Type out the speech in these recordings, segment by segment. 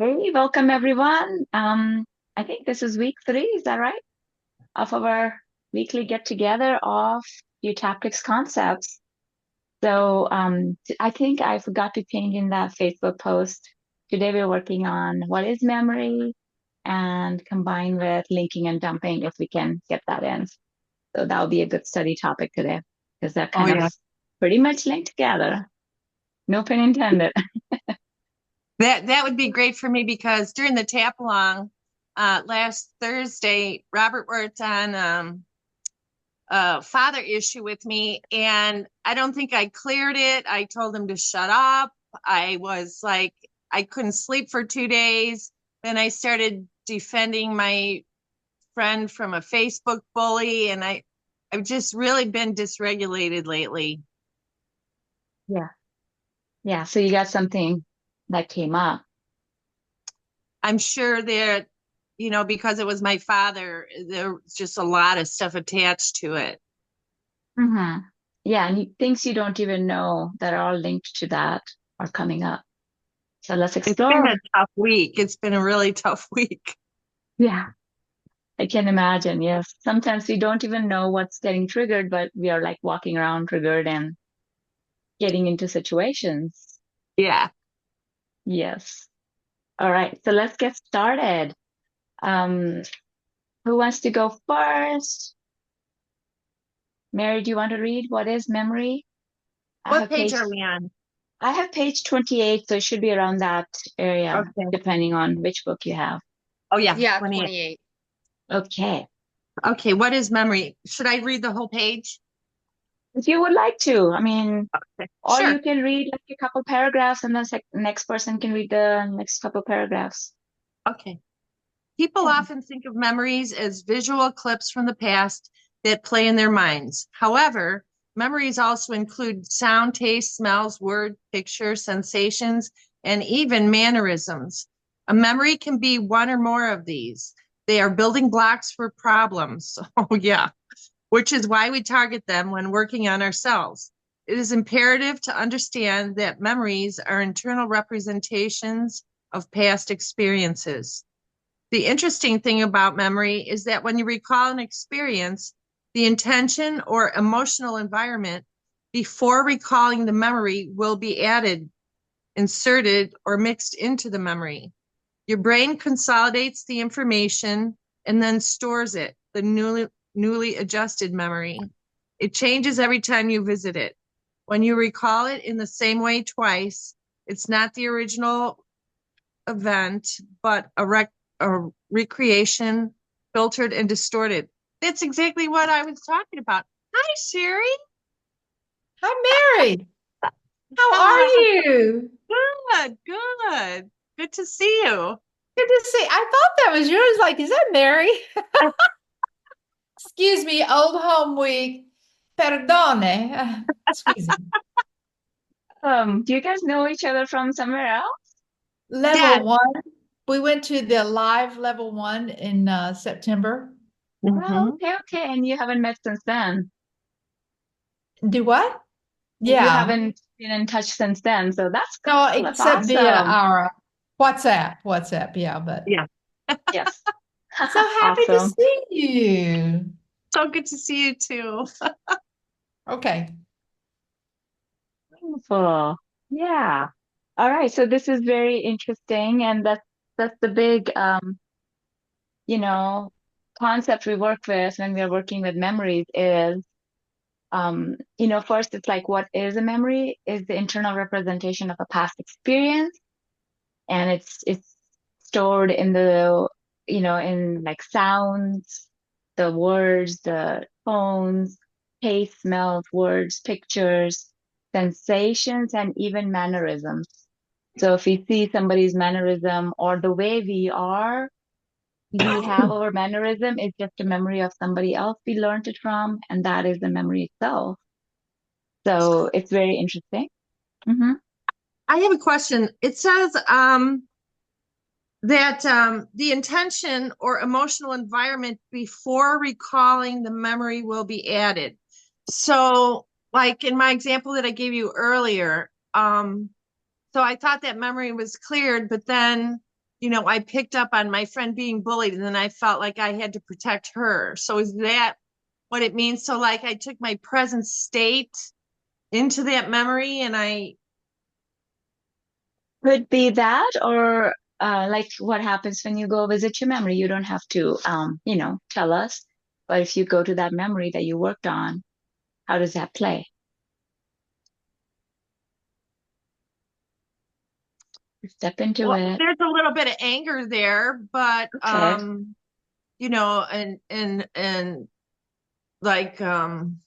Hey, welcome everyone. I think this is week 3, is that right? Of our weekly get together of Eutaptics concepts. I think I forgot to change in that Facebook post. Today we're working on what is memory and combine with linking and dumping if we can get that in. So that'll be a good study topic today because they're Oh kind of yeah. pretty much linked together. No pun intended. That would be great for me because during the tap along last Thursday, Robert worked on a father issue with me, and I don't think I cleared it. I told him to shut up. I was like, I couldn't sleep for 2 days. Then I started defending my friend from a Facebook bully, and I've just really been dysregulated lately. Yeah. Yeah. So you got something that came up. I'm sure that, because it was my father, there was just a lot of stuff attached to it. Hmm. Yeah, and things you don't even know that are all linked to that are coming up. So let's It's been explore. a tough week. It's been a really tough week. Yeah, I can imagine. Yes. Sometimes we don't even know what's getting triggered, but we are like walking around triggered and getting into situations. Yeah. Yes. All right. So let's get started. Um, who wants to go first? Mary, do you want to read? What is memory? I What have page page are we on? I have page 28, so it should be around that area, Okay. depending on which book you have. Oh, yeah, Yeah, 28. 28. Okay. Okay, what is memory? Should I read the whole page? If you would like to, I mean, Okay. or you Sure. can read like a couple paragraphs and then next person can read the next couple paragraphs. Okay. People Yeah. often think of memories as visual clips from the past that play in their minds. However, memories also include sound, taste, smells, word, picture, sensations, and even mannerisms. A memory can be one or more of these. They are building blocks for problems. Oh, yeah, which is why we target them when working on ourselves. It is imperative to understand that memories are internal representations of past experiences. The interesting thing about memory is that when you recall an experience, the intention or emotional environment before recalling the memory will be added, inserted, or mixed into the memory. Your brain consolidates the information and then stores it, the newly adjusted memory. It changes every time you visit it. When you recall it in the same way twice, it's not the original event, but a recreation filtered and distorted. That's exactly what I was talking about. Hi, Sherry. Hi, Mary. How are Ah, you? good, good. Good to see you. Good to see. I thought that was yours. Like, is that Mary? Excuse me, old home week. Perdone. Excuse me. Do you guys know each other from somewhere else? Yes. Level one. We went to the live level one in September. Oh, Mm-hmm. okay, okay. And you haven't met since then. Do what? You Yeah. haven't been in touch since then. So that's No, cool. That's except via awesome. our WhatsApp. WhatsApp, yeah, but Yeah. Yes. so happy to Awesome. see you. So good to see you too. Okay. Wonderful. Yeah. All right. So this is very interesting, and that's the big you know, concept we work with when we are working with memories is, first it's like what is a memory is the internal representation of a past experience, and it's stored in in like sounds, the words, the tones, taste, smells, words, pictures, sensations, and even mannerisms. So if we see somebody's mannerism or the way we have our mannerism is just a memory of somebody else we learned it from, and that is the memory itself. So it's very interesting. Hmm. I have a question. It says that the intention or emotional environment before recalling the memory will be added. So, like in my example that I gave you earlier, so I thought that memory was cleared, but then I picked up on my friend being bullied and then I felt like I had to protect her. So is that what it means? So like I took my present state into that memory and Could be that, or like what happens when you go visit your memory. You don't have to, tell us. But if you go to that memory that you worked on, how does that play? Step into well, it. there's a little bit of anger there, but Okay. and like um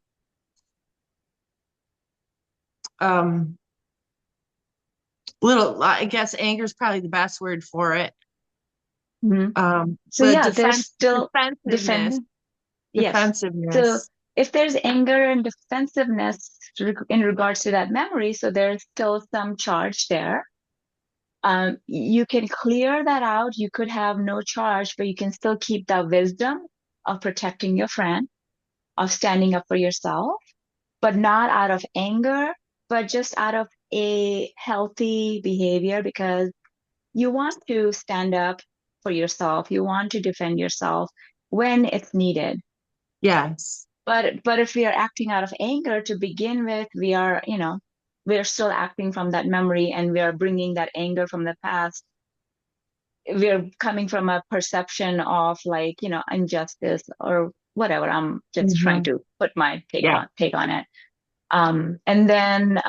little, I guess anger is probably the best word for it. Hmm. So The yeah, there's still defensiveness, defending. Yes. So defensiveness. if there's anger and defensiveness in regards to that memory, so there's still some charge there. You can clear that out. You could have no charge, but you can still keep the wisdom of protecting your friend, of standing up for yourself, but not out of anger, but just out of a healthy behavior because you want to stand up for yourself. You want to defend yourself when it's needed. Yes. But if we are acting out of anger to begin with, we're still acting from that memory and we are bringing that anger from the past. We're coming from a perception of like, injustice or whatever. I'm just trying Hmm. to put my Yeah. take on it. And then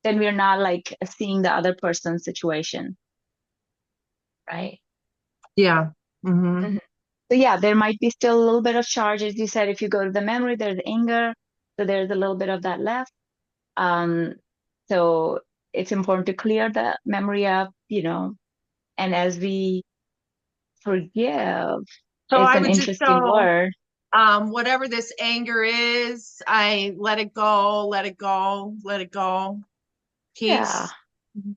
we're not like seeing the other person's situation, right? Yeah. Hmm. Mhm. So yeah, there might be still a little bit of charge, as you said. If you go to the memory, there's anger, so there's a little bit of that left. Um, so it's important to clear the memory up, and as we forgive, So it's I an would just interesting go, word. whatever this anger is, I let it go, let it go, let it go. Yeah, Peace.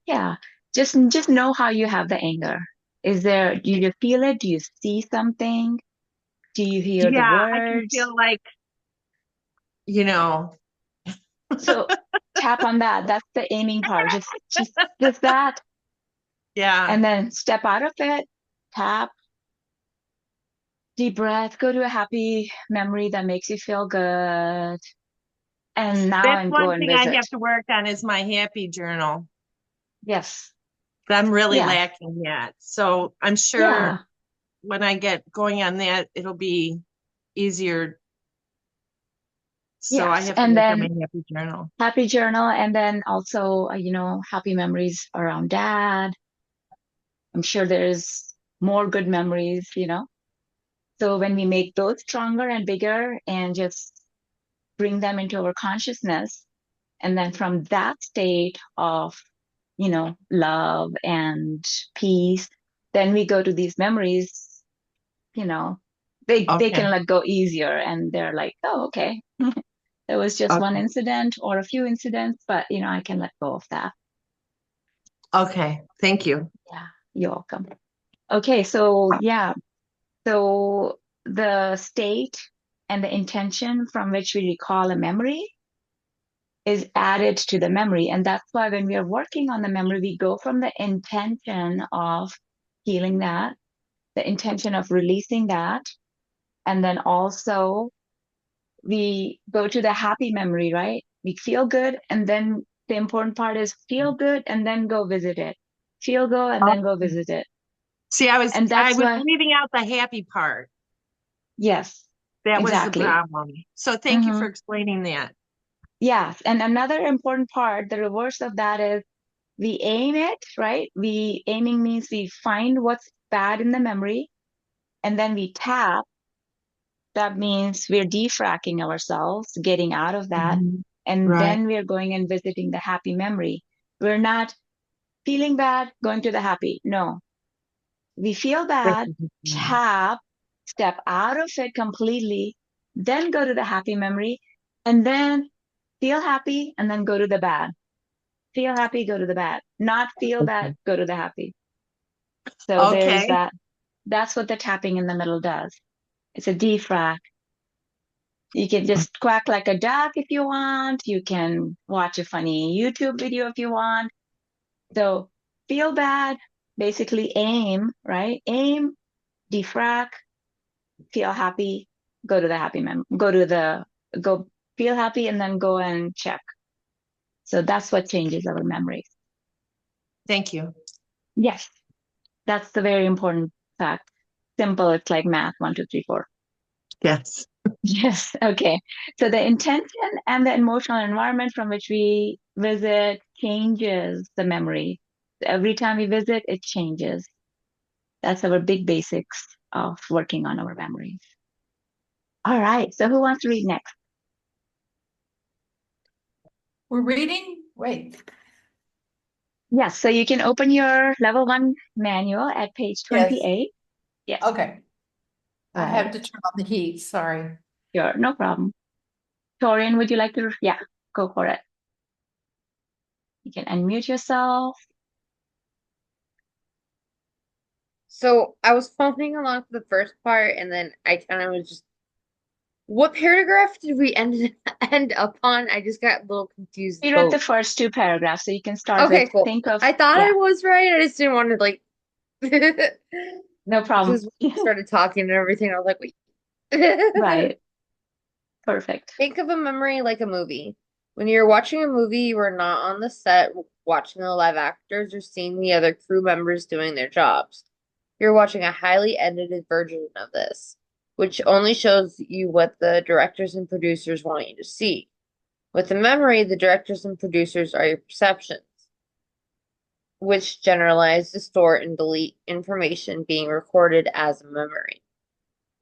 yeah. Just know how you have the anger. Do you feel it? Do you see something? Do you hear the Yeah, I can words? feel like, you know, So tap on that. That's the aiming part. Just that, yeah. and then step out of it. Tap, deep breath, go to a happy memory that makes you feel good. And now That's and go one and thing I visit. have to work on is my happy journal. Yes. I'm really Yes. lacking that. So I'm sure Yeah. when I get going on that, it'll be easier. So I Yes. have to And work on my then happy journal. happy journal. And then also, happy memories around dad. I'm sure there's more good memories. So when we make those stronger and bigger and just bring them into our consciousness, and then from that state of, love and peace, then we go to these memories, you know, they Okay. can let go easier and they're like, oh, okay. There was just one Okay. incident or a few incidents, but I can let go of that. Okay. Thank you. Yeah, you're welcome. Okay, so yeah, so the state and the intention from which we recall a memory is added to the memory. And that's why when we are working on the memory, we go from the intention of healing that, the intention of releasing that, and then also we go to the happy memory, right? We feel good, and then the important part is feel good and then go visit it. Feel good and then go Okay. visit it. See, I was And I that's was why, leaving out the happy part. yes, That was the exactly. problem. So thank you for Hmm. explaining that. Yes. And another important part, the reverse of that is we aim it, right? Aiming means we find what's bad in the memory and then we tap. That means we're defracking ourselves, getting out of that. Mhm. And Right. then we're going and visiting the happy memory. We're not feeling bad, going to the happy. No, we feel That's bad, a good one. tap, step out of it completely, then go to the happy memory, and then feel happy, and then go to the bad. Feel happy, go to the bad. Not feel bad, Okay. go to the happy. So there's Okay. that. That's what the tapping in the middle does. It's a defrag. You can just quack like a duck if you want. You can watch a funny YouTube video if you want. So feel bad, basically aim, right? Aim, defrag, feel happy, go to the happy go to the, go feel happy and then go and check. So that's what changes our memories. Thank you. Yes, that's the very important fact. Simple, it's like math, one, two, three, four. Yes. Yes, okay. So the intention and the emotional environment from which we visit changes the memory. Every time we visit, it changes. That's our big basics of working on our memories. All right, so who wants to read next? We're reading? Wait. Yes, so you can open your level one manual at page Yes. 28. Yes, Okay. I have right. to turn on the heat. Sorry. Sure, no problem. Torian, would you like to? Yeah, go for it. You can unmute yourself. So I was following along for the first part, and then I kind of was just, what paragraph did we end up on? I just got a little confused. You read the Both. first two paragraphs, so you can start with Okay, cool. think of, I thought yeah, I was right. I just didn't want to like no problem. because we started talking and everything. I was like, wait. Right, perfect. Think of a memory like a movie. When you're watching a movie, you are not on the set watching the live actors or seeing the other crew members doing their jobs. You're watching a highly edited version of this, which only shows you what the directors and producers want you to see. With a memory, the directors and producers are your perceptions, which generalize, distort, and delete information being recorded as a memory.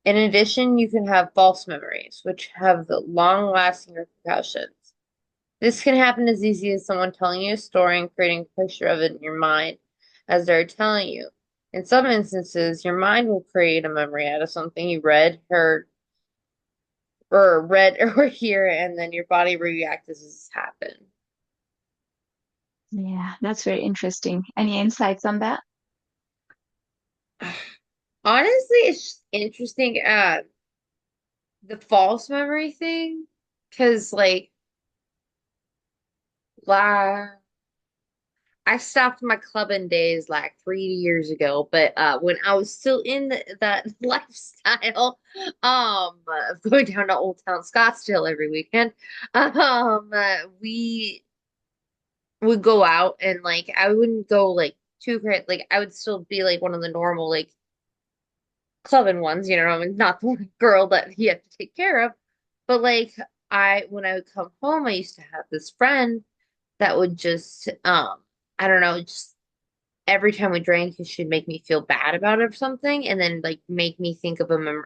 In addition, you can have false memories, which have the long-lasting repercussions. This can happen as easy as someone telling you a story and creating a picture of it in your mind as they're telling you. In some instances, your mind will create a memory out of something you read, heard, or hear, and then your body reacts as this happened. Yeah, that's very interesting. Any insights on that? Honestly, it's just interesting, the false memory thing, because like, la I stopped my clubbing days like 3 years ago, but when I was still in that lifestyle, of going down to Old Town Scottsdale every weekend, we would go out and like I wouldn't go like too crazy. Like I would still be like one of the normal like clubbing ones, you know, I mean, not the one girl that you have to take care of, but like when I would come home, I used to have this friend that would just I don't know, just every time we drank, it should make me feel bad about it or something, and then like make me think of a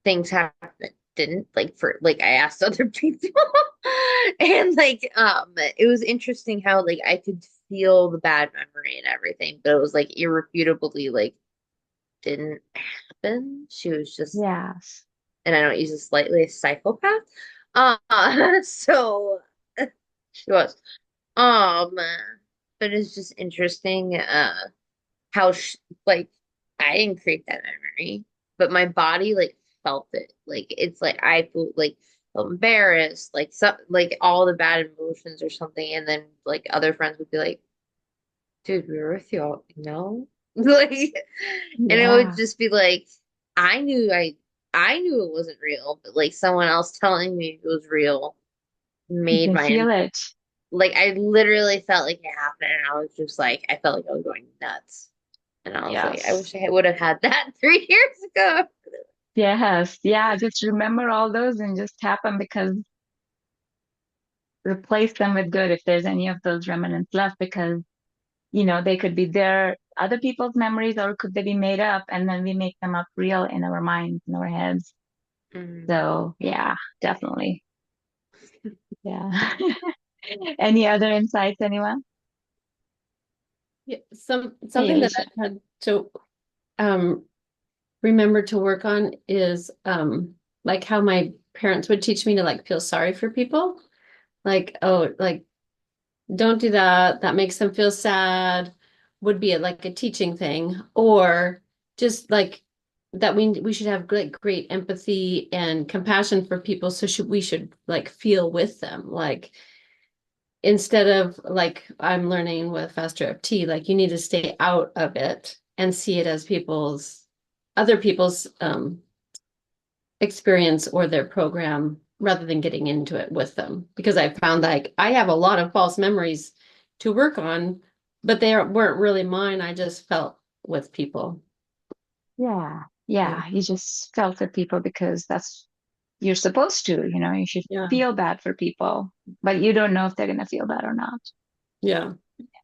things happened that didn't like for like I asked other people, and like it was interesting how like I could feel the bad memory and everything, but it was like irrefutably like didn't happen. She was just, Yes. and I don't use this lightly, a psychopath. So she was. Um, but it's just interesting. How like I didn't create that memory, but my body like felt it. Like it's like I felt embarrassed, like some like all the bad emotions or something, and then like other friends would be like, "Dude, we were with you all, no?" Like, and it would Yeah, just be like, I knew I knew it wasn't real, but like someone else telling me it was real you made can my feel it. like I literally felt like it happened, and I was just like I felt like I was going nuts. And I was like, I Yes. wish I would have had that 3 years ago. Yes. Yeah, just remember all those and just tap them because replace them with good if there's any of those remnants left because, they could be their other people's memories or could they be made up and then we make them up real in our minds, in our heads. Mhm. So yeah, definitely. Yeah. Any other insights, anyone? Yeah, Hey, something that Alicia. I had to um remember to work on is like how my parents would teach me to like feel sorry for people. Like, oh, like don't do that. That makes them feel sad, would be like a teaching thing. Or just like that we should have great empathy and compassion for people. So we should like feel with them. Like instead of like I'm learning with Faster FT, like you need to stay out of it and see it as other people's experience or their program rather than getting into it with them. Because I found like I have a lot of false memories to work on, but they weren't really mine. I just felt with people. Yeah. Yeah. Yeah. You just felt for people because that's you're supposed to, you should Yeah. feel bad for people, but you don't know if they're gonna feel bad or not. Yeah.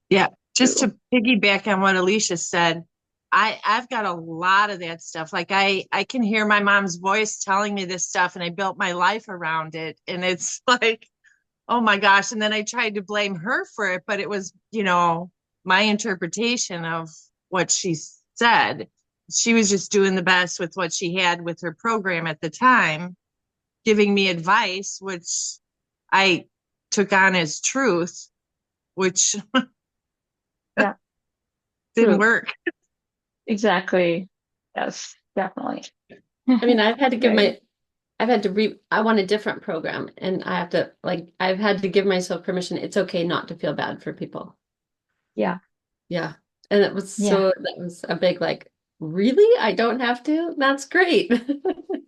Yeah, just True. to piggyback on what Alicia said, I've got a lot of that stuff. Like I can hear my mom's voice telling me this stuff, and I built my life around it, and it's like, oh my gosh. And then I tried to blame her for it, but it was, my interpretation of what she said. She was just doing the best with what she had with her program at the time, giving me advice, which I took on as truth, which Yeah. didn't True. work. Exactly. Yes, definitely. I mean, I've had to give Right. I want a different program and I have to like, I've had to give myself permission. It's okay not to feel bad for people. Yeah. Yeah. And Yeah. that was a big like, really? I don't have to? That's great.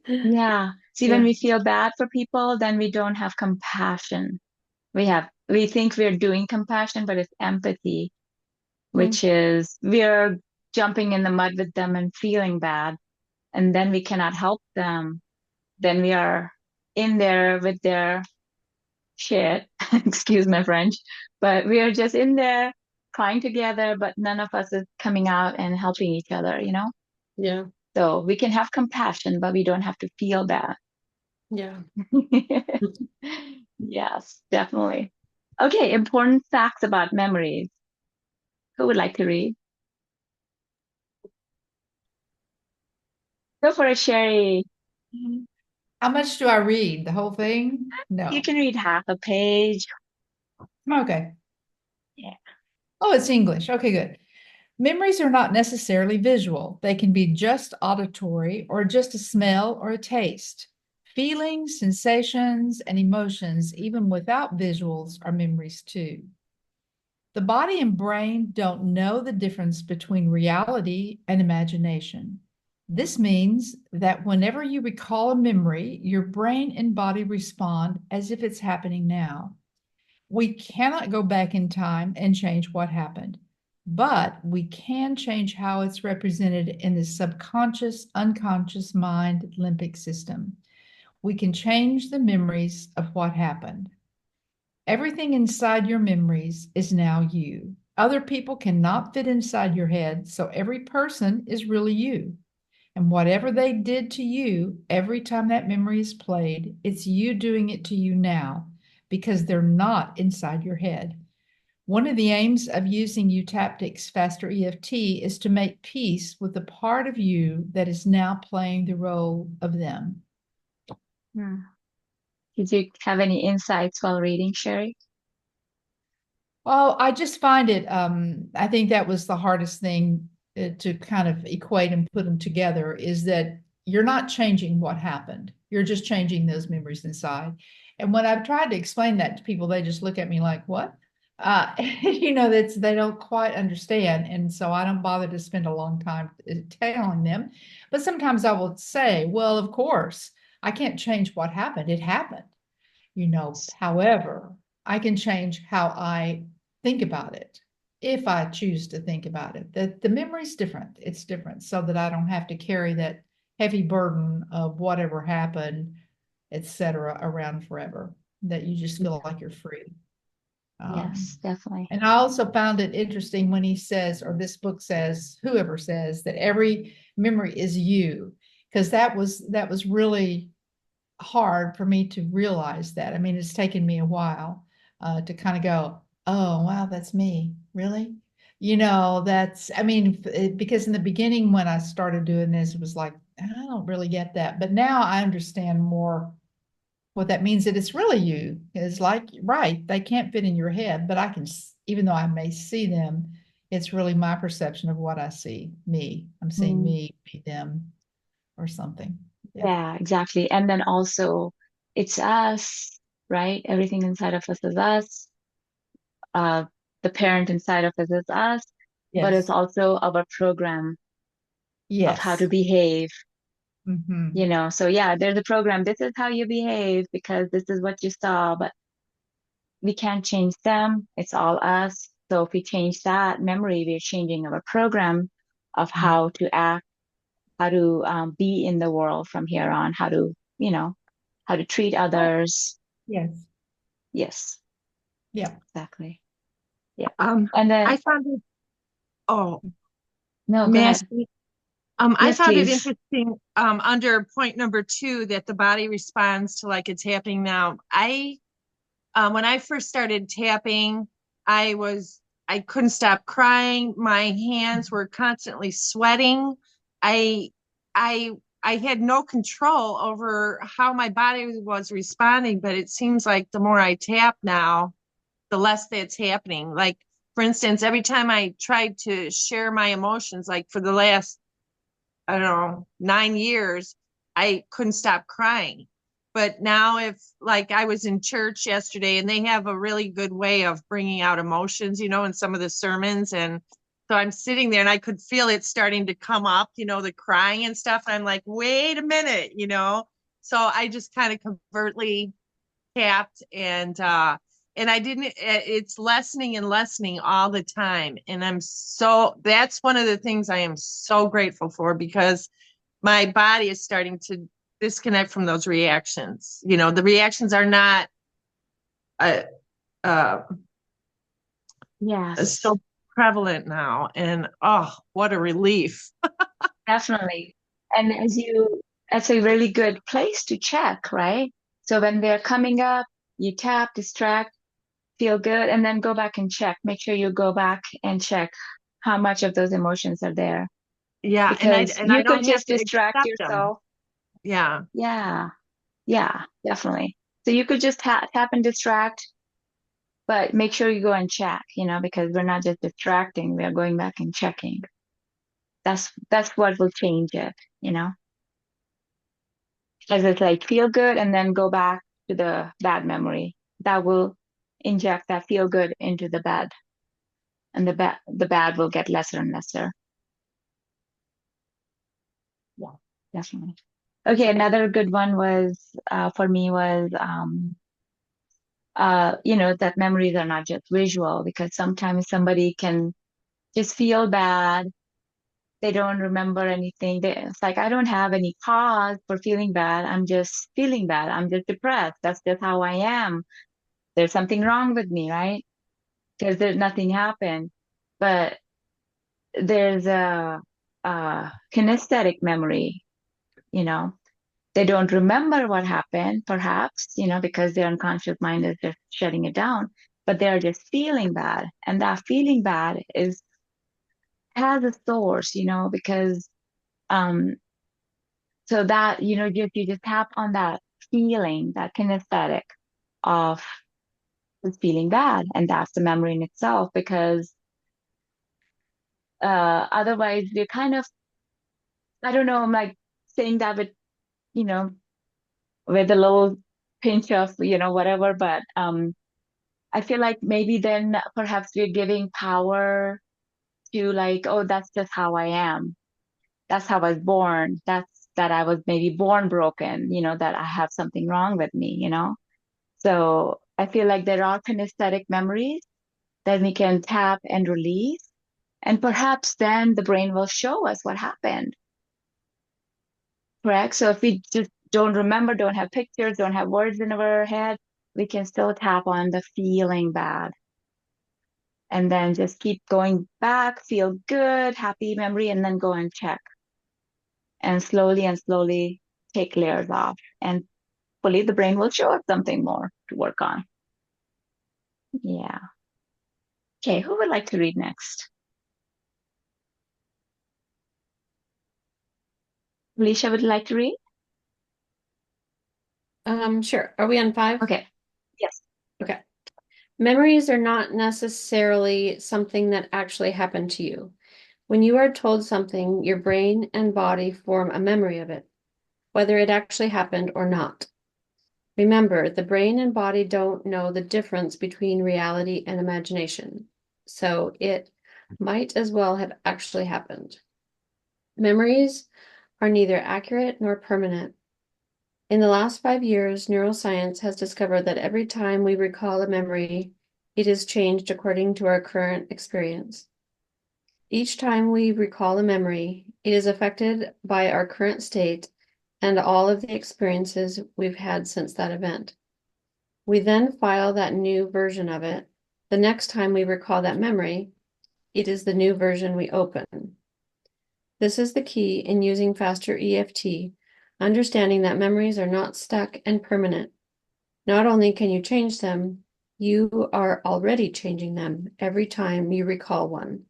Yeah. See, when Yeah. we feel bad for people, then we don't have compassion. We think we're doing compassion, but it's empathy, Mm, which is we're jumping in the mud with them and feeling bad, and then we cannot help them. Then we are in there with their shit, excuse my French, but we are just in there crying together, but none of us is coming out and helping each other. yeah. So we can have compassion, but we don't have to feel bad. Yeah. Yes, definitely. Okay, important facts about memories. Who would like to read? Go for it, Sherry. How much do I read? The whole thing? You No. can read half a page. Okay. Yeah. Oh, it's English. Okay, good. Memories are not necessarily visual. They can be just auditory or just a smell or a taste. Feelings, sensations, and emotions, even without visuals, are memories too. The body and brain don't know the difference between reality and imagination. This means that whenever you recall a memory, your brain and body respond as if it's happening now. We cannot go back in time and change what happened, but we can change how it's represented in the subconscious, unconscious mind limbic system. We can change the memories of what happened. Everything inside your memories is now you. Other people cannot fit inside your head, so every person is really you. And whatever they did to you, every time that memory is played, it's you doing it to you now because they're not inside your head. One of the aims of using Utaptic's Faster EFT is to make peace with the part of you that is now playing the role of them. Hmm. Did you have any insights while reading, Sherry? Well, I just find it, I think that was the hardest thing to kind of equate and put them together is that you're not changing what happened. You're just changing those memories inside. And when I've tried to explain that to people, they just look at me like, what? That's they don't quite understand. And so I don't bother to spend a long time telling them. But sometimes I will say, well, of course, I can't change what happened. It happened. However, I can change how I think about it if I choose to think about it. That the memory's different. It's different so that I don't have to carry that heavy burden of whatever happened, etc., around forever. That you just feel like you're free. Um, Yes, definitely. and I also found it interesting when he says, or this book says, whoever says that every memory is you, because that was really hard for me to realize that. I mean, it's taken me a while to kind of go, oh, wow, that's me. Really? I mean, because in the beginning when I started doing this, it was like, I don't really get that. But now I understand more what that means that it's really you. It's like, right, they can't fit in your head, but I can, even though I may see them, it's really my perception of what I see, me. I'm seeing Mm. me, be them, or something. Yeah. Yeah, exactly. And then also, it's us, right? Everything inside of us is us. uh, the parent inside of us is us, but it's Yes. also our program of how to Yes. behave, Hmm. So yeah, there's a program. This is how you behave because this is what you saw, but we can't change them. It's all us. So if we change that memory, we're changing our program of how to act, how to be in the world from here on, how to treat others. Yes. Yes, Yeah. exactly. Yeah. Um, And then, I found it, oh, no, go may I ahead. speak? I Yes, found it please. interesting, under point number 2 that the body responds to like it's happening now. When I first started tapping, I couldn't stop crying. My hands were constantly sweating. I, I, I had no control over how my body was responding, but it seems like the more I tap now, the less that's happening. Like, for instance, every time I tried to share my emotions, like for the last, I don't know, 9 years, I couldn't stop crying. But now, if like I was in church yesterday and they have a really good way of bringing out emotions, in some of the sermons. And so I'm sitting there and I could feel it starting to come up, the crying and stuff. And I'm like, wait a minute. So I just kind of covertly tapped and I didn't, it's lessening and lessening all the time. And that's one of the things I am so grateful for because my body is starting to disconnect from those reactions. The reactions are not uh, uh, Yes, so prevalent now. And oh, what a relief. definitely. And that's a really good place to check, right? So when they're coming up, you tap, distract, feel good, and then go back and check. Make sure you go back and check how much of those emotions are there. Yeah. And Because I you could don't have just to distract accept them. yourself. Yeah. Yeah, yeah, definitely. So you could just tap and distract, but make sure you go and check, because we're not just distracting, we are going back and checking. That's what will change it, you know. As it's like feel good and then go back to the bad memory. That will inject that feel good into the bad, and the bad will get lesser and lesser. Yeah, definitely. Okay, another good one was for me was that memories are not just visual because sometimes somebody can just feel bad. They don't remember anything. It's like I don't have any cause for feeling bad. I'm just feeling bad. I'm just depressed. That's just how I am. There's something wrong with me, right? Because there's nothing happened. But there's a kinesthetic memory, you know. They don't remember what happened, perhaps, because their unconscious mind is just shutting it down, but they're just feeling bad. And that feeling bad has a source, because um so that, you just tap on that feeling, that kinesthetic of just feeling bad. And that's the memory in itself, because otherwise we're kind of, I don't know, I'm like saying that you know, with a little pinch of, whatever, but I feel like maybe then perhaps we're giving power to like, oh, that's just how I am. That's how I was born. That I was maybe born broken, that I have something wrong with me. So I feel like there are kinesthetic memories that we can tap and release. And perhaps then the brain will show us what happened. Correct? So if we just don't remember, don't have pictures, don't have words in our head, we can still tap on the feeling bad. And then just keep going back, feel good, happy memory, and then go and check. And slowly take layers off. And hopefully the brain will show us something more to work on. Yeah. Okay, who would like to read next? Alicia would like to read? Sure. Are we on 5? Okay. Yes. Okay. Memories are not necessarily something that actually happened to you. When you are told something, your brain and body form a memory of it, whether it actually happened or not. Remember, the brain and body don't know the difference between reality and imagination, so it might as well have actually happened. Memories are neither accurate nor permanent. In the last 5 years, neuroscience has discovered that every time we recall a memory, it is changed according to our current experience. Each time we recall a memory, it is affected by our current state and all of the experiences we've had since that event. We then file that new version of it. The next time we recall that memory, it is the new version we open. This is the key in using faster EFT, understanding that memories are not stuck and permanent. Not only can you change them, you are already changing them every time you recall one.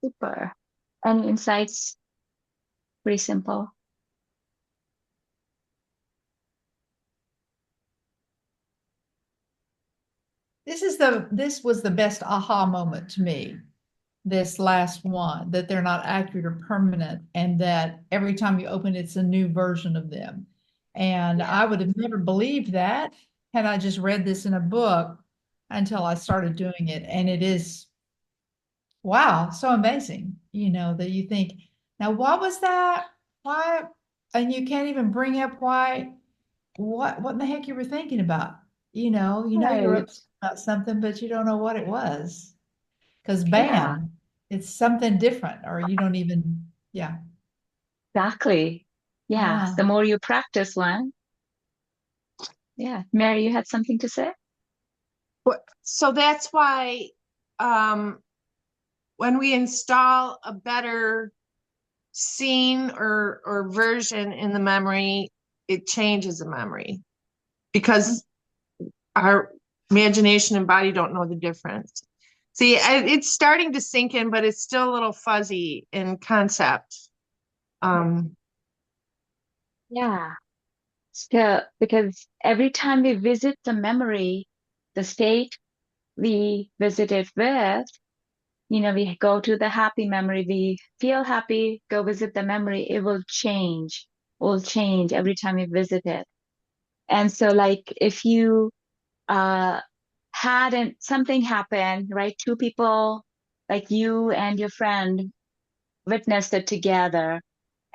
Super. Any insights? Pretty simple. This was the best aha moment to me, this last one, that they're not accurate or permanent, and that every time you open it's a new version of them. And I would have never believed that had I just read this in a book until I started doing it. And it is, wow, so amazing, that you think, now what was that? Why? And you can't even bring up why, what in the heck you were thinking about. You were Right. upset about something, but you don't know what it was. Because Yeah, bam, it's something different, or you don't even, yeah, exactly. Yeah. yeah. The more you practice one. Yeah. Mary, you had something to say? So that's why um, when we install a better scene or version in the memory, it changes the memory because our imagination and body don't know the difference. See, it's starting to sink in, but it's still a little fuzzy in concept. Um, Yeah. So, because every time we visit the memory, the state we visit it with, we go to the happy memory, we feel happy, go visit the memory, it will change every time you visit it. And so, like, if you uh something happen, right? Two people, like you and your friend, witnessed it together,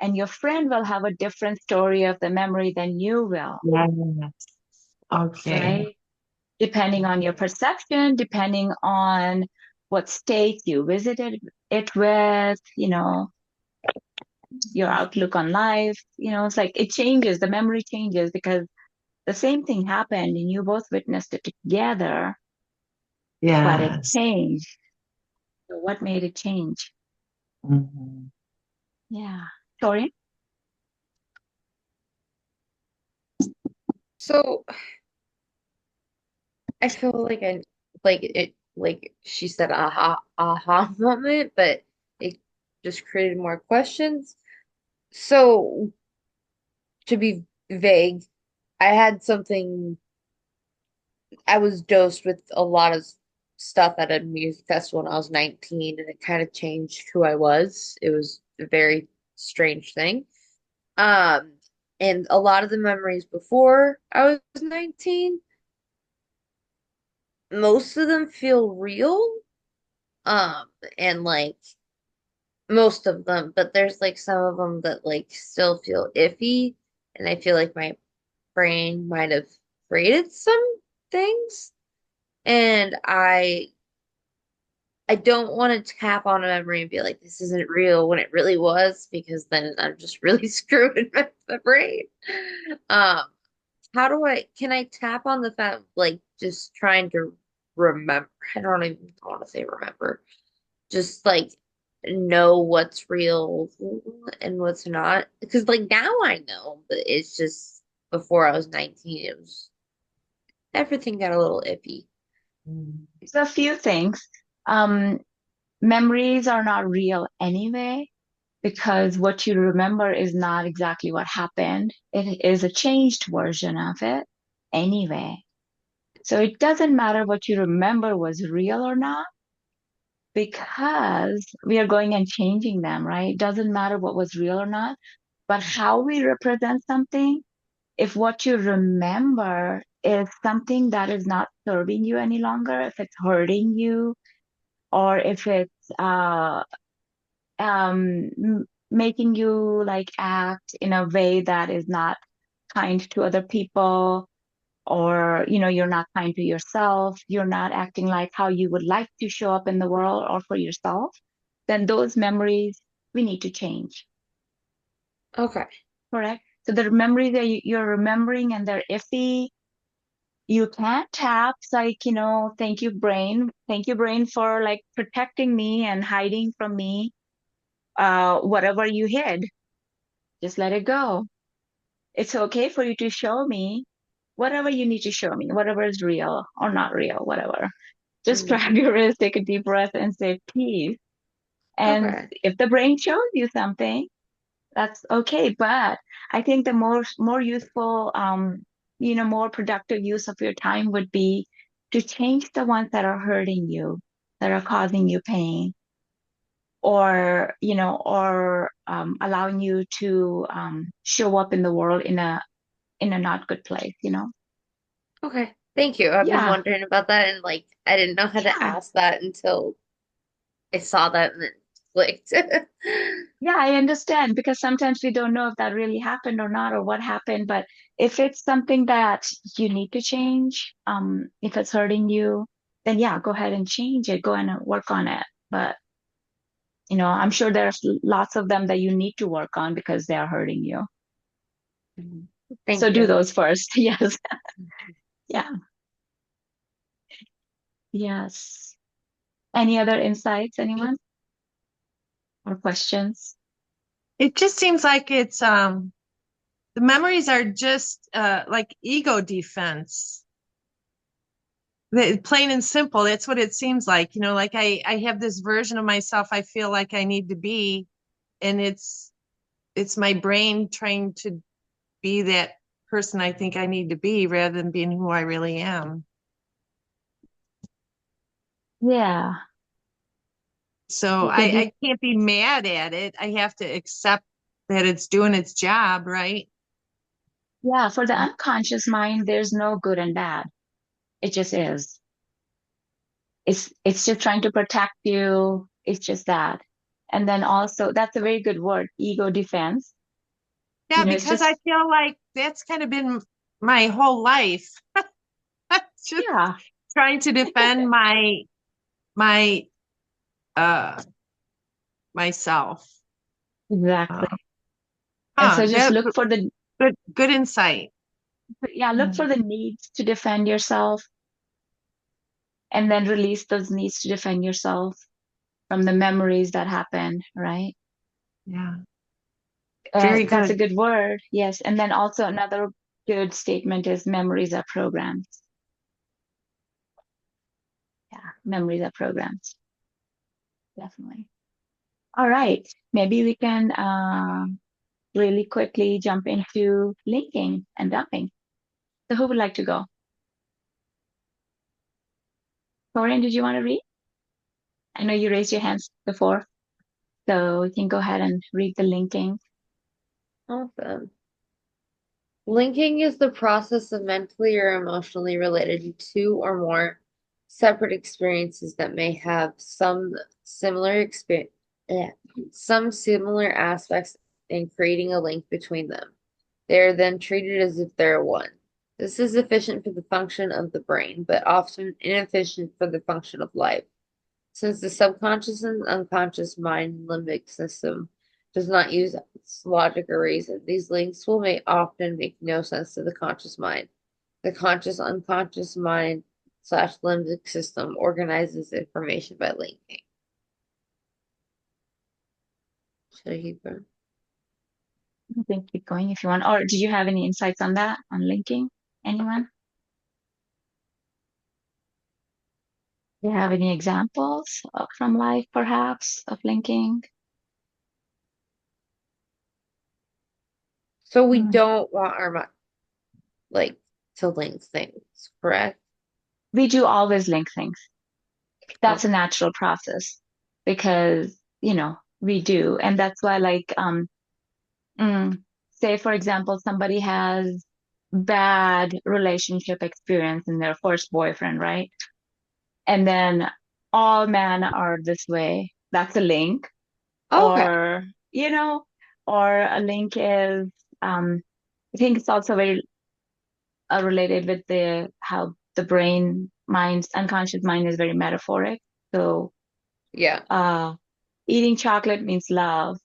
and your friend will have a different story of the memory than you will, yeah. Okay. right? Depending on your perception, depending on what state you visited it with, your outlook on life, it's like it changes, the memory changes because the same thing happened and you both witnessed it together, but it Yes. changed. So what made it change? Mhm. Yeah. Sorry. So I feel like like she said aha moment, but it just created more questions. So to be vague, I had something I was dosed with a lot of stuff at a music festival when I was 19, and it kind of changed who I was. It was a very strange thing. Um, and a lot of the memories before I was 19, most of them feel real. Um, and like most of them, but there's like some of them that like still feel iffy, and I feel like my brain might have created some things, and I don't want to tap on a memory and be like, this isn't real when it really was, because then I'm just really screwing with the brain. Um, can I tap on the fact, like, just trying to remember? I don't even want to say remember, just like know what's real and what's not. Because, like, now I know, but it's just before I was 19, everything got a little iffy. So a few things. Um, Memories are not real anyway, because what you remember is not exactly what happened. It is a changed version of it anyway. So it doesn't matter what you remember was real or not, because we are going and changing them, right? It doesn't matter what was real or not, but how we represent something if what you remember is something that is not serving you any longer, if it's hurting you, or if it's making you like act in a way that is not kind to other people, or you're not kind to yourself, you're not acting like how you would like to show up in the world or for yourself, then those memories we need to change. Okay. Correct? So the memories that you're remembering and they're iffy, you can't tap like, thank you brain for like protecting me and hiding from me whatever you hid. Just let it go. It's okay for you to show me whatever you need to show me, whatever is real or not real, whatever. Just Mm, grab your wrist, take a deep breath, and say peace. And okay. if the brain shows you something, that's okay. But I think the more useful, more productive use of your time would be to change the ones that are hurting you, that are causing you pain, or allowing you to show up in the world in a not good place. Okay. Thank you. I've been Yeah, wondering about that and like I didn't know how to yeah. ask that until I saw that and it clicked. Yeah, I understand because sometimes we don't know if that really happened or not or what happened. But if it's something that you need to change, if it's hurting you, then yeah, go ahead and change it. Go and work on it. But I'm sure there's lots of them that you need to work on because they are hurting you. So Thank do you. those first. Yes. Yeah. Yes. Any other insights, anyone? Or questions? It just seems like it's the memories are just like ego defense. Plain and simple. That's what it seems like. Like I have this version of myself I feel like I need to be, and it's my brain trying to be that person I think I need to be rather than being who I really am. Yeah. So Okay. I can't be mad at it. I have to accept that it's doing its job, right? Yeah. For the unconscious mind, there's no good and bad. It just is. It's just trying to protect you. It's just that. And then also, that's a very good word, ego defense. Yeah, It's because I just, feel like that's kind of been my whole life. Just yeah, trying to defend my uh myself. exactly. Uh, And so just that look for the, good insight. yeah, look Hmm. for the needs to defend yourself and then release those needs to defend yourself from the memories that happened, right? Yeah, very That's a good. good word. Yes. And then also another good statement is memories are programs. Yeah, memories are programs. Definitely. All right. Maybe we can really quickly jump into linking and dumping. So who would like to go? Corinne, did you want to read? I know you raised your hands before, so we can go ahead and read the linking. Awesome. Linking is the process of mentally or emotionally relating two or more separate experiences that may have some similar aspects in creating a link between them. They are then treated as if they're one. This is efficient for the function of the brain, but often inefficient for the function of life. Since the subconscious and unconscious mind limbic system does not use logic or reason, these links will often make no sense to the conscious mind. The conscious unconscious mind slash limbic system organizes information by linking. Should I keep going? I think keep going if you want. Or do you have any insights on that, on linking? Anyone? Do you have any examples from life, perhaps, of linking? So we Hmm. don't want our mind like to link things, correct? We do always link things. That's a Okay. natural process because, we do. And that's why, like, say, for example, somebody has bad relationship experience in their first boyfriend, right? And then all men are this way. That's a link. Okay. Or, or a link is, I think it's also very related with the how the brain, mind, unconscious mind is very metaphoric. So, Yeah. uh, eating chocolate means love.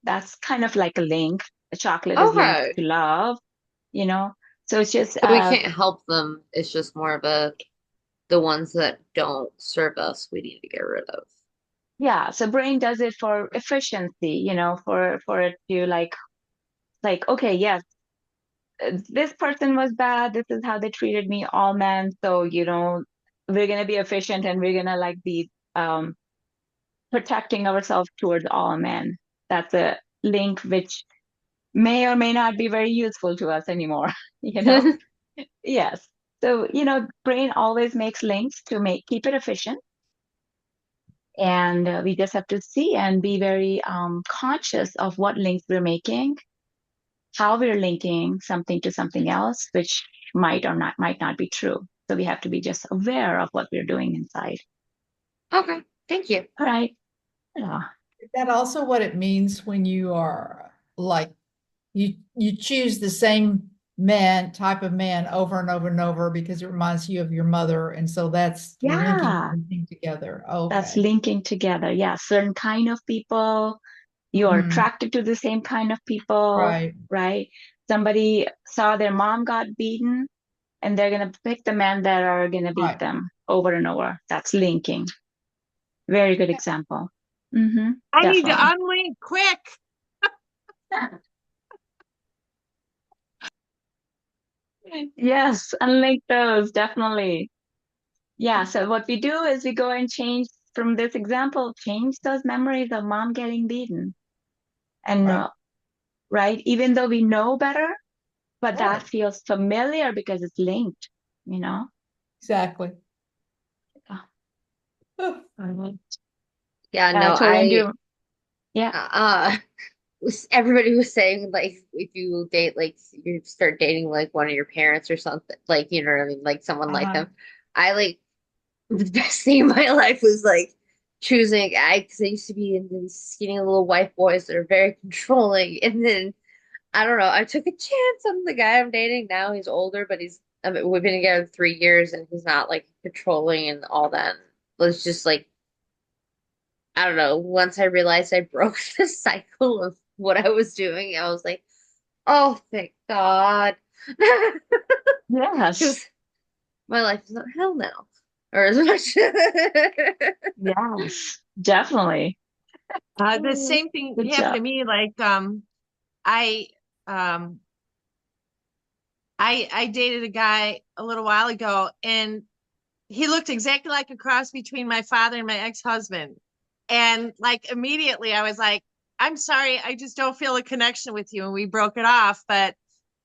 That's kind of like a link. A chocolate is linked Okay. to love, you know. So it's just, So we can't help them. It's just more of the ones that don't serve us, we need to get rid of. yeah. So brain does it for efficiency, for it to like, okay, yes, this person was bad. This is how they treated me, all men. So, we're gonna be efficient and we're gonna like be protecting ourselves towards all men. That's a link which may or may not be very useful to us anymore, you know? Yes. So, brain always makes links to keep it efficient. And we just have to see and be very conscious of what links we're making, how we're linking something to something else, which might not be true. So we have to be just aware of what we're doing inside. Okay. Thank you. All right. Yeah. Is that also what it means when you are like you choose the same type of man over and over and over because it reminds you of your mother, and so that's linking Yeah. everything together. That's Okay. linking together. Yeah. Certain kind of people, you're Mhm. attracted to the same kind of people, Right. right? Somebody saw their mom got beaten and they're going to pick the men that are going to beat Right. them over and over. That's linking. Very good example. I need to Definitely. unlink quick. Yes, unlike those, definitely. Yeah, so what we do is we go and change from this example, change those memories of mom getting beaten. And Right. right, even though we know better, but that Right. feels familiar because it's linked, you know? Exactly. Yeah. Oh, Mhm. Yeah, I no, totally do. Yeah. uh everybody was saying like if you date like you start dating like one of your parents or something, like you know what I mean, like someone like uh-huh. them. I like the best thing in my life was like choosing because I used to be into these skinny little white boys that are very controlling, and then I don't know, I took a chance on the guy I'm dating now. He's older, but I mean, we've been together 3 years, and he's not like controlling and all that. It was just like I don't know. Once I realized I broke the cycle of what I was doing, I was like, oh, thank God. Yes. Because my life is not hell now. Or as much. Yes. Definitely. The Mm. same thing Good happened job. to me. Like, I, um, I dated a guy a little while ago, and he looked exactly like a cross between my father and my ex-husband. And like immediately I was like, I'm sorry, I just don't feel a connection with you. And we broke it off. But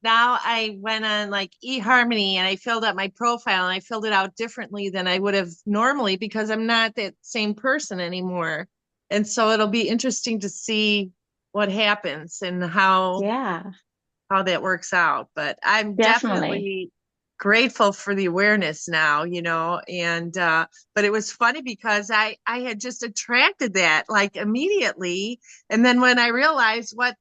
now I went on like eHarmony and I filled out my profile and I filled it out differently than I would have normally because I'm not that same person anymore. And so it'll be interesting to see what happens and Yeah, how that works out. But I'm definitely. definitely grateful for the awareness now, and but it was funny because I had just attracted that like immediately. And then when I realized what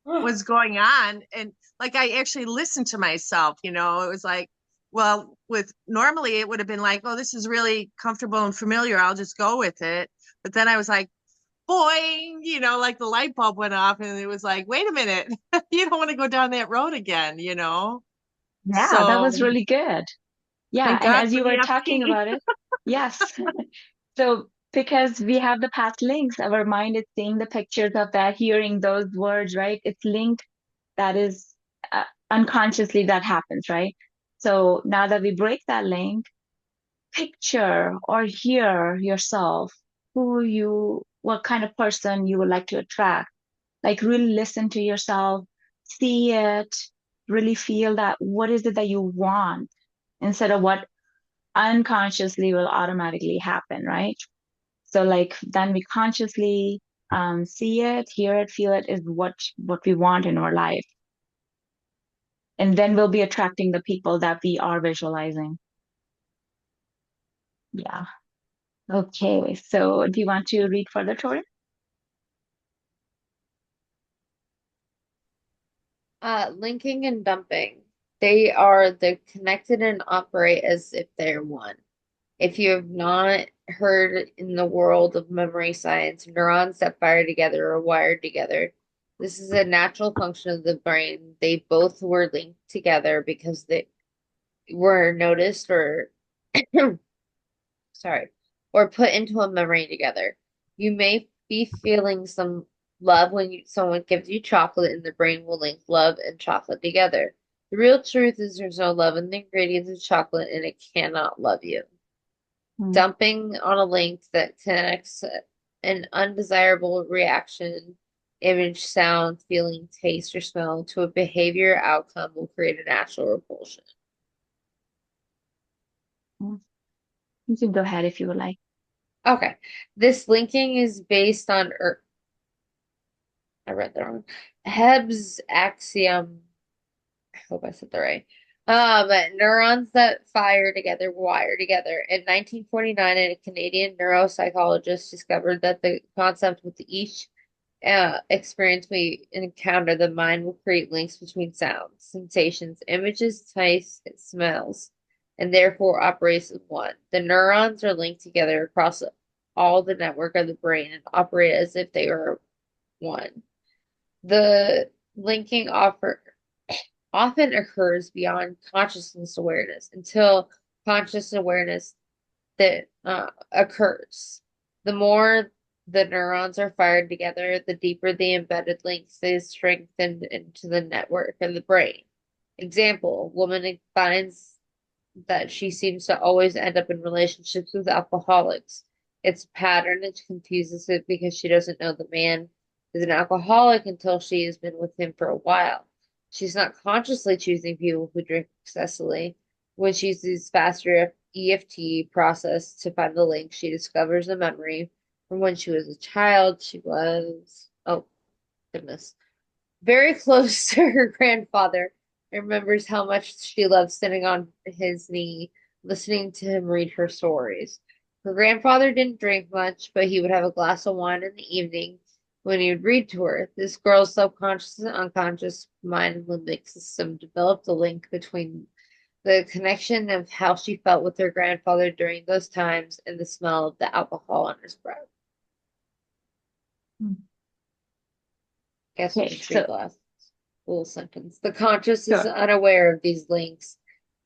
was going on and like I actually listened to myself, it was like, well, with normally it would have been like, oh, this is really comfortable and familiar. I'll just go with it. But then I was like, boing, like the light bulb went off and it was like, wait a minute, you don't want to go down that road again. Yeah, that was So really good. Yeah, thank and God as for you the were talking FT. about it, yes. So because we have the past links, our mind is seeing the pictures of that, hearing those words, right? It's linked. That is unconsciously that happens, right? So now that we break that link, picture or hear yourself, what kind of person you would like to attract. Like really listen to yourself, see it, really feel that what is it that you want instead of what unconsciously will automatically happen, right? So like then we consciously see it, hear it, feel it is what we want in our life. And then we'll be attracting the people that we are visualizing. Yeah. Okay. So do you want to read further, Tori? Linking and dumping. They're connected and operate as if they're one. If you have not heard in the world of memory science, neurons that fire together are wired together. This is a natural function of the brain. They both were linked together because they were noticed or sorry, or put into a memory together. You may be feeling some love when someone gives you chocolate, and the brain will link love and chocolate together. The real truth is there's no love in the ingredients of chocolate, and it cannot love you. Mm. Dumping on a link that connects an undesirable reaction, image, sound, feeling, taste, or smell to a behavior outcome will create a natural repulsion. Mm. You can go ahead if you would like. Okay. This linking is based on I read that wrong. Hebb's axiom. I hope I said that right. Neurons that fire together wire together. In 1949, a Canadian neuropsychologist discovered that the concept with each experience we encounter, the mind will create links between sounds, sensations, images, tastes, and smells, and therefore operates as one. The neurons are linked together across all the network of the brain and operate as if they are one. The linking often occurs beyond consciousness awareness until conscious awareness that occurs. The more the neurons are fired together, the deeper the embedded links is strengthened into the network of the brain. Example, woman finds that she seems to always end up in relationships with alcoholics. It's a pattern and confuses it because she doesn't know the man is an alcoholic until she has been with him for a while. She's not consciously choosing people who drink excessively. When she uses faster EFT process to find the link, she discovers a memory from when she was a child. She was, oh goodness, very close to her grandfather, and remembers how much she loved sitting on his knee, listening to him read her stories. Her grandfather didn't drink much, but he would have a glass of wine in the evening when he would read to her. This girl's subconscious and unconscious mind and limbic system developed a link between the connection of how she felt with her grandfather during those times and the smell of the alcohol on his breath. Hmm. Guess we'll Okay, just read so the last little sentence. The conscious is sure. unaware of these links.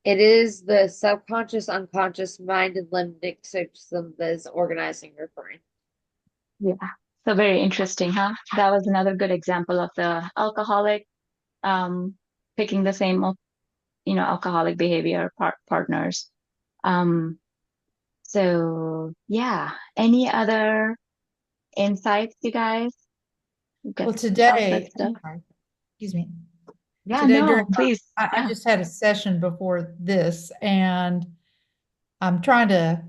It is the subconscious, unconscious mind and limbic system that is organizing your brain. Yeah. So very interesting, huh? That was another good example of the alcoholic um picking the same, alcoholic behavior partners. Um, so yeah. Any other insights, you guys? Get Well, chocolate today, stuff. excuse me. Yeah, Today no, please. I Yeah. just had a session before this, and I'm trying to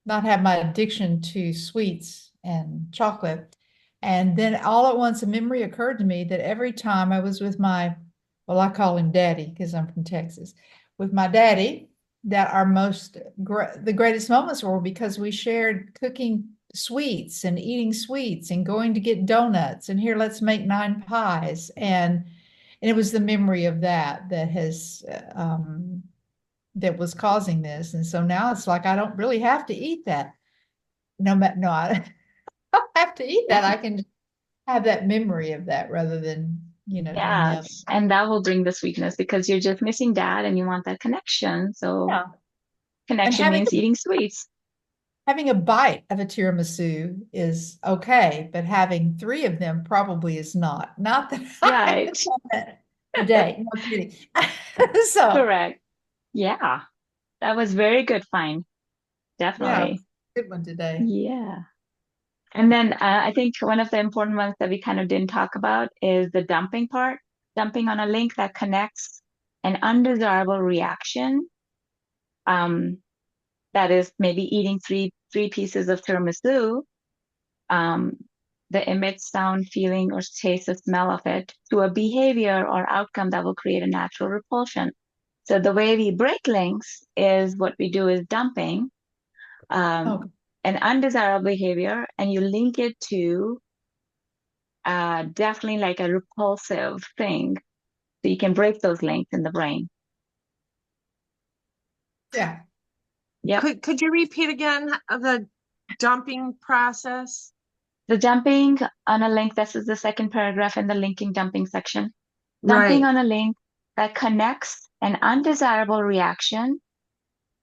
not have my addiction to sweets and chocolate. And then all at once, a memory occurred to me that every time I was with well, I call him daddy because I'm from Texas, with my daddy, that our the greatest moments were because we shared cooking sweets and eating sweets and going to get donuts and here, let's make 9 pies. And it was the memory of that has that was causing this. And so now it's like I don't really have to eat that. No, I don't have to eat that. I can have that memory of that rather than, doing the other. Yes. And that will bring the sweetness because you're just missing dad and you want that connection. So Yeah. And connection means eating sweets. having a bite of a tiramisu is okay, but having 3 of them probably is not. Not that I Right. have done that today. No I'm kidding. So Correct. Yeah. That was very good find. yeah, Definitely. good one today. Yeah. And then I think one of the important ones that we kind of didn't talk about is the dumping part, dumping on a link that connects an undesirable reaction. Um, that is maybe eating three pieces of tiramisu. Um, the image, sound, feeling, or taste or smell of it to a behavior or outcome that will create a natural repulsion. So the way we break links is what we do is dumping Okay. an undesirable behavior, and you link it to definitely like a repulsive thing. So you can break those links in the brain. Yeah. Yep. Could you repeat again the dumping process? The dumping on a link, this is the second paragraph in the linking dumping section. Dumping Right. on a link that connects an undesirable reaction,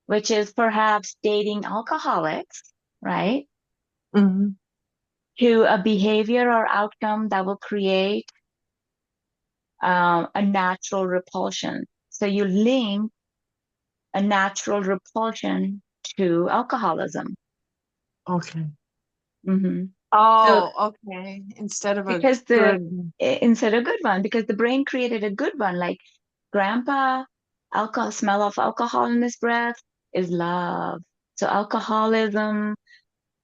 which is perhaps dating alcoholics, right? Mhm. To a behavior or outcome that will create a natural repulsion. So you link a natural repulsion to alcoholism. Okay. Hmm. So Oh, okay. Instead of a because good. instead of good one, because the brain created a good one, like grandpa, alcohol, smell of alcohol in his breath is love. So alcoholism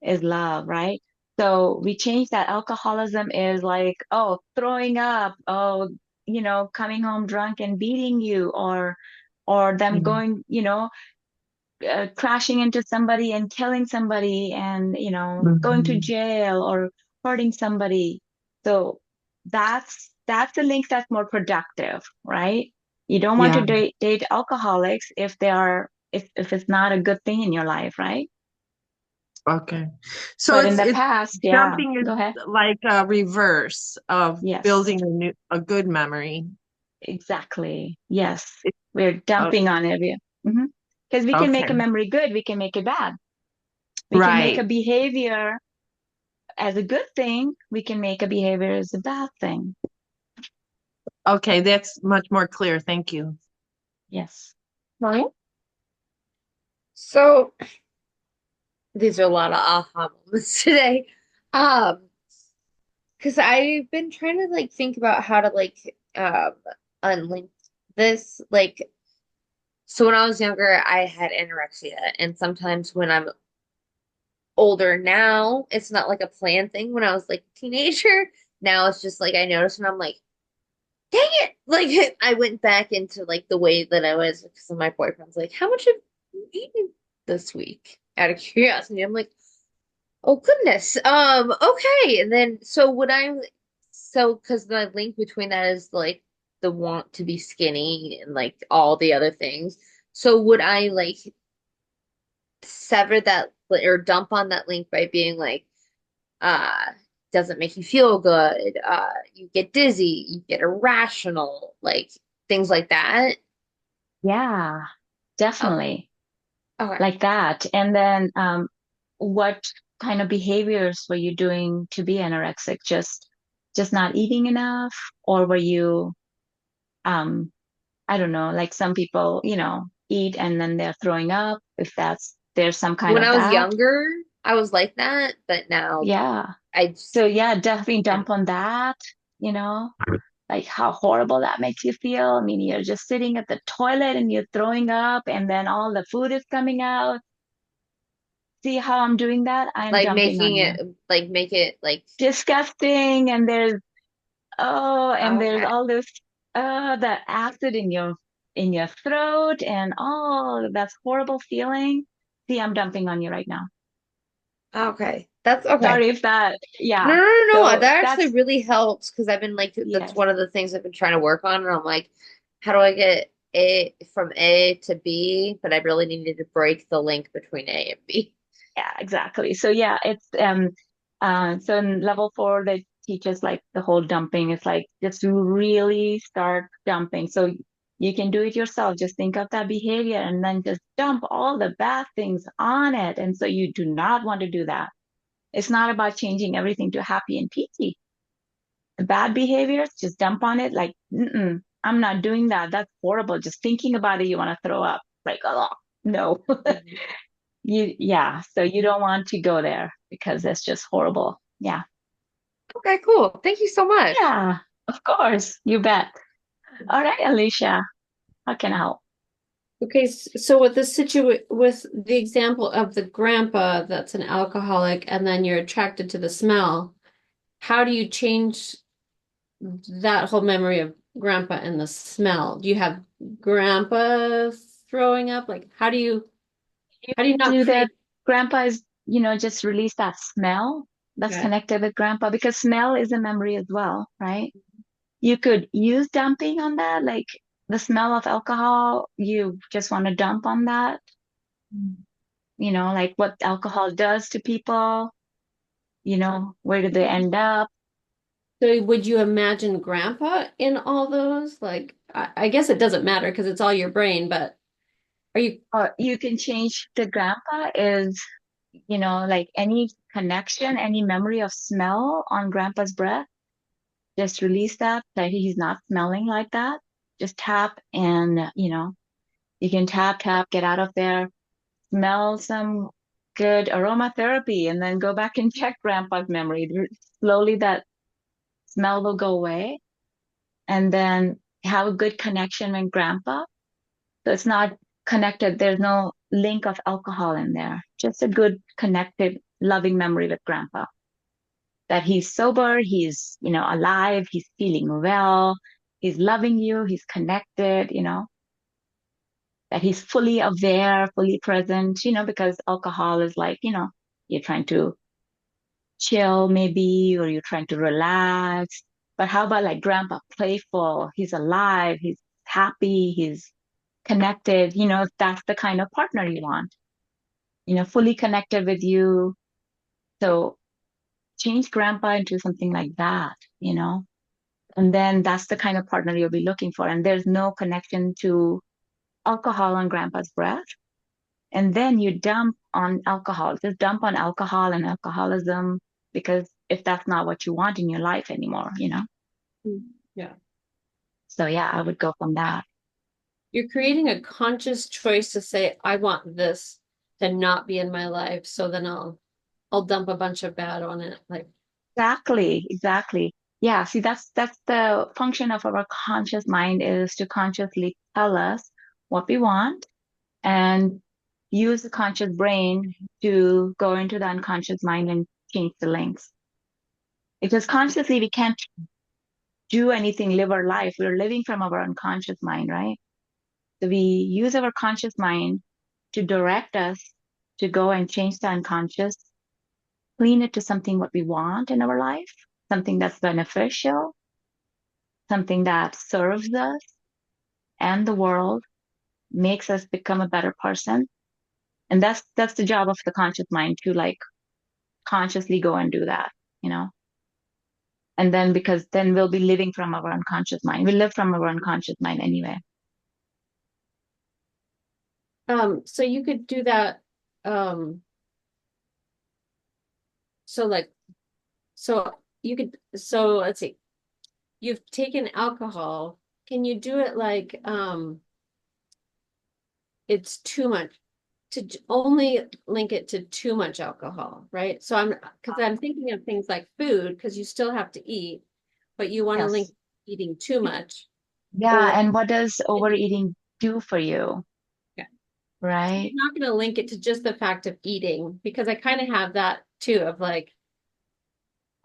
is love, right? So we changed that. Alcoholism is like, oh, throwing up, oh, coming home drunk and beating you, or them Mhm. going, crashing into somebody and killing somebody and, going to Mhm. jail or hurting somebody. So that's a link that's more productive, right? You don't want to Yeah. date alcoholics if it's not a good thing in your life, right? Okay. So But in it's the it's past, yeah, dumping go ahead. is like a reverse of Yes, building a good memory. exactly. Yes. It, We're uh, dumping on it. Because we can make okay. a memory good, we can make it bad. We can make a Right. behavior as a good thing, we can make a behavior as a bad thing. Okay, that's much more clear. Thank you. Yes. Right? So these are a lot of aha moments today. Um, because I've been trying to like think about how to like unlink this. Like, so when I was younger, I had anorexia, and sometimes when I'm older now, it's not like a planned thing. When I was like a teenager, now it's just like I notice and I'm like, dang it! Like I went back into like the way that I was because my boyfriend's like, how much have you eaten this week? Out of curiosity, I'm like, oh goodness. Okay. And then so would I so because the link between that is like the want to be skinny and like all the other things. So would I like sever that or dump on that link by being like, uh, doesn't make you feel good, you get dizzy, you get irrational, like things like that. Yeah, Oh, definitely. okay. Like that. And then what kind of behaviors were you doing to be anorexic? Just not eating enough? Or were you um I don't know, like some people, eat and then they're throwing up, if there's some kind When of I was that. younger, I was like that, but now Yeah. I just So yeah, definitely am dump on that, you know. Like how horrible that makes you feel. I mean, you're just sitting at the toilet and you're throwing up, and then all the food is coming out. See how I'm doing that? I'm like dumping on making you. it like make it like Disgusting. And there's okay. all this the acid in your throat and all that's horrible feeling. See, I'm dumping on you right now. Okay. That's okay. Sorry if that, No, yeah. no, no, no. So That actually that's really helps because I've been like that's yes. one of the things I've been trying to work on, and I'm like, how do I get A from A to B? But I really needed to break the link between A and B. Yeah, exactly. So yeah, it's so in level 4 they teach us like the whole dumping. It's like just to really start dumping. So you can do it yourself. Just think of that behavior and then just dump all the bad things on it. And so you do not want to do that. It's not about changing everything to happy and peachy. The bad behaviors, just dump on it like, mm-mm, I'm not doing that. That's horrible. Just thinking about it, you want to throw up. Like, oh no. Mhm. Yeah, so you don't want to go there because it's just horrible. Yeah. Okay, cool. Thank you so much. Yeah, of course. You bet. All right, Alicia, how can I help? Okay, so with with the example of the grandpa that's an alcoholic and then you're attracted to the smell, how do you change that whole memory of grandpa and the smell? Do you have grandpa throwing up? Like, You how do you can not do that. create? Grandpa is, just release that smell that's Okay. connected with grandpa because smell is a memory as well, right? You could use dumping on that, like the smell of alcohol, you just want to dump on that, like what alcohol does to people, where do they end up? So would you imagine grandpa in all those? Like, I guess it doesn't matter because it's all your brain, but are you Or you can change the grandpa is, like any connection, any memory of smell on grandpa's breath, just release that, that he's not smelling like that. Just tap and, you can tap, get out of there, smell some good aromatherapy, and then go back and check grandpa's memory. Slowly that smell will go away, and then have a good connection with grandpa. So it's not connected, there's no link of alcohol in there. Just a good, connected, loving memory with grandpa. That he's sober, he's, alive, he's feeling well, he's loving you, he's connected, that he's fully aware, fully present, because alcohol is like, you're trying to chill maybe, or you're trying to relax. But how about like grandpa, playful, he's alive, he's happy, he's connected, that's the kind of partner you want, fully connected with you. So change grandpa into something like that, and then that's the kind of partner you'll be looking for. And there's no connection to alcohol on grandpa's breath. And then you dump on alcohol, just dump on alcohol and alcoholism, because if that's not what you want in your life anymore. yeah. So yeah, I would go from that. You're creating a conscious choice to say, I want this to not be in my life, so then I'll dump a bunch of bad on it. Like, Exactly. Yeah, see, that's the function of our conscious mind, is to consciously tell us what we want and use the conscious brain to go into the unconscious mind and change the links. Because consciously we can't do anything, live our life. We're living from our unconscious mind, right? So we use our conscious mind to direct us to go and change the unconscious, clean it to something what we want in our life, something that's beneficial, something that serves us and the world, makes us become a better person. And that's the job of the conscious mind, to like consciously go and do that, you know. And then, because then we'll be living from our unconscious mind. We live from our unconscious mind anyway. so you could do that. Um, so like, so so let's see, you've taken alcohol. Can you do it like, it's too much to only link it to too much alcohol, right? So because I'm thinking of things like food, because you still have to eat, but you want to link Yes. eating too much, Yeah. or And what does yeah, overeating do for you? I'm Right? not going to link it to just the fact of eating, because I kind of have that too, of like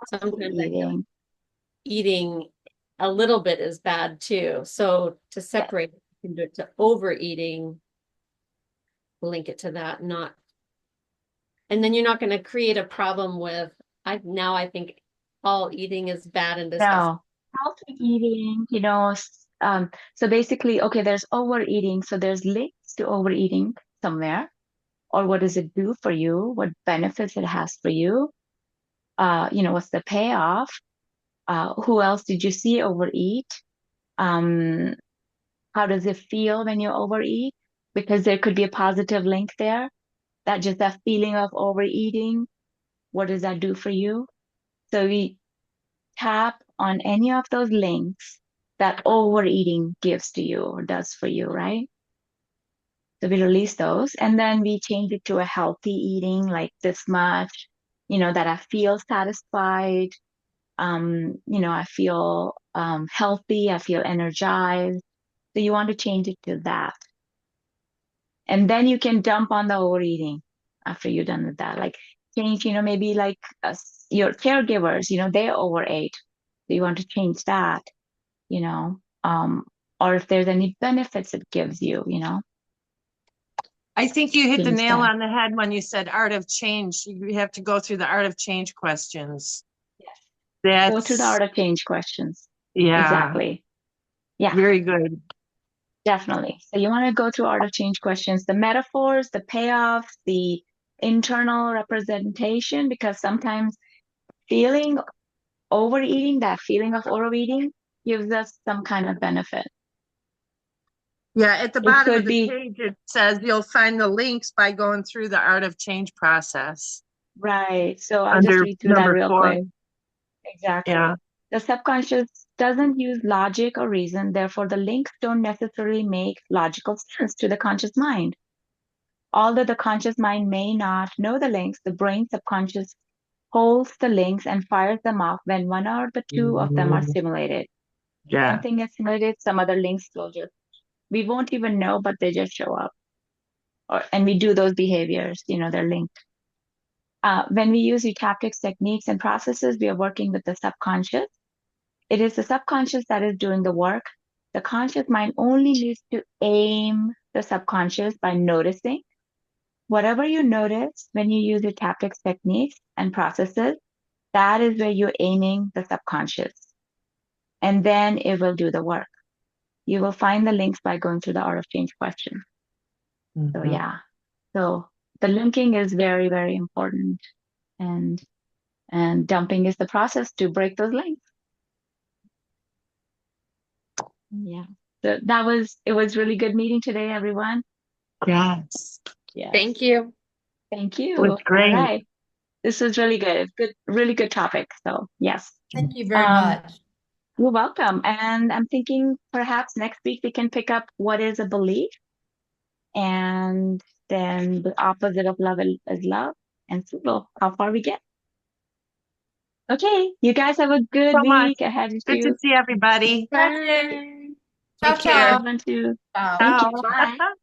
sometimes I feel like Eating. eating a little bit is bad too. So to Yes. separate, you can do it to overeating, link it to that, not, and then you're not going to create a problem with, I think all eating is bad and disgusting. No. Healthy eating, so basically, okay, there's overeating. So there's links to overeating somewhere, or what does it do for you? What benefits it has for you? What's the payoff? Who else did you see overeat? Um, how does it feel when you overeat? Because there could be a positive link there. That just that feeling of overeating, what does that do for you? So we tap on any of those links that overeating gives to you or does for you, right? So we release those and then we change it to a healthy eating, like this much, that I feel satisfied. I feel healthy, I feel energized. So you want to change it to that. And then you can dump on the overeating after you're done with that. Like change, maybe like your caregivers, they overate. Do you want to change that? You know, or if there's any benefits it gives you, I think you hit the change nail that. on the head when you said art of change. You have to go through the art of change questions. Yes. Go through the That's, art of change questions. yeah, Exactly. Yeah, very good. definitely. So you want to go through art of change questions, the metaphors, the payoffs, the internal representation, because sometimes feeling overeating, that feeling of overeating gives us some kind of benefit. Yeah, at the It bottom of could the be, page, it says you'll find the links by going through the art of change process right. So I'll just under read through that number real 4. quick. Exactly. Yeah. The subconscious doesn't use logic or reason, therefore, the links don't necessarily make logical sense to the conscious mind. Although the conscious mind may not know the links, the brain subconscious holds the links and fires them off when one or the two of them are stimulated. Yeah. Something gets stimulated, some other links will just, we won't even know, but they just show up. And we do those behaviors, they're linked. When we use eutaptic techniques and processes, we are working with the subconscious. It is the subconscious that is doing the work. The conscious mind only needs to aim the subconscious by noticing. Whatever you notice when you use your tactics, techniques, and processes, that is where you're aiming the subconscious. And then it will do the work. You will find the links by going through the art of change question. So Mhm. yeah. So the linking is very, very important. And dumping is the process to break those links. Yeah. So it was really good meeting today, everyone. Yes. Yes. Thank you. Thank It you. was All great. right. This was really good. Good, really good topic. So yes. Thank you very Um, much. you're welcome. And I'm thinking perhaps next week we can pick up what is a belief, and then the opposite of love is love, and so how far we get. Okay. You guys have a good So much. week ahead of Good to you. see everybody. Bye. Bye. Ciao, Take care. ciao. Everyone too. Ciao. Thank you. Ciao. Bye.